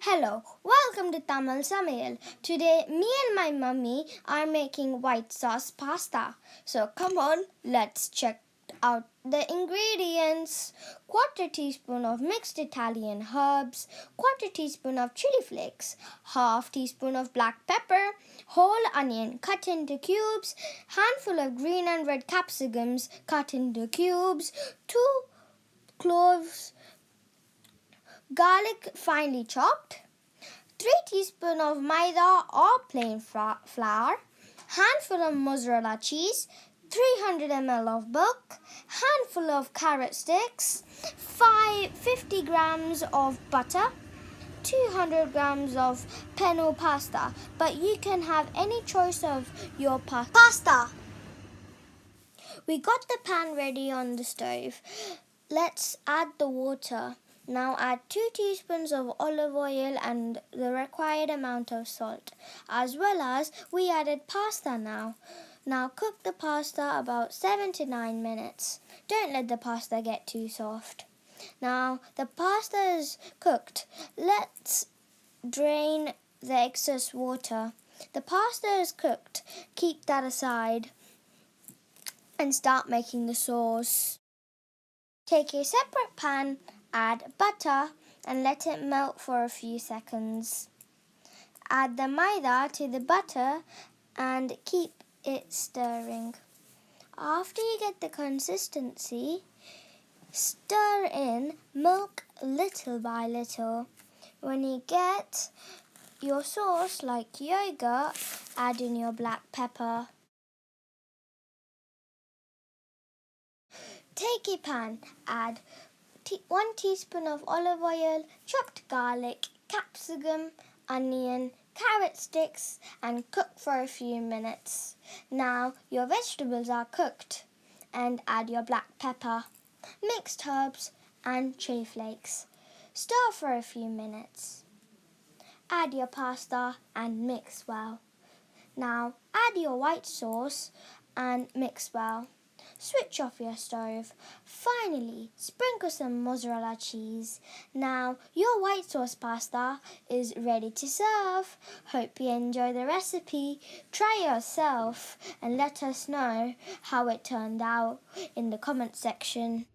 Hello, welcome to Tamil Samayal. Today, me and my mummy are making white sauce pasta. So come on, let's check out the ingredients. Quarter teaspoon of mixed Italian herbs, quarter teaspoon of chili flakes, half teaspoon of black pepper, whole onion cut into cubes, handful of green and red capsicums cut into cubes, 2 cloves, garlic finely chopped, 3 teaspoons of maida or plain flour, handful of mozzarella cheese, 300 ml of milk, handful of carrot sticks, 50 grams of butter, 200 grams of penno pasta, but you can have any choice of your pasta. We got the pan ready on the stove. Let's add the water. Now add 2 teaspoons of olive oil and the required amount of salt, as well as we added pasta now. Now cook the pasta about 7 to 9 minutes. Don't let the pasta get too soft. Now the pasta is cooked. Let's drain the excess water. The pasta is cooked. Keep that aside and start making the sauce. Take a separate pan, add butter and let it melt for a few seconds. Add the maida to the butter and keep it stirring. After you get the consistency, stir in milk little by little. When you get your sauce like yogurt, add in your black pepper. Take a pan, add 1 teaspoon of olive oil, chopped garlic, capsicum, onion, carrot sticks and cook for a few minutes. Now your vegetables are cooked and add your black pepper, mixed herbs and chili flakes. Stir for a few minutes. Add your pasta and mix well. Now add your white sauce and mix well. Switch off your stove. Finally, sprinkle some mozzarella cheese. Now, your white sauce pasta is ready to serve. Hope you enjoy the recipe. Try yourself and let us know how it turned out in the comment section.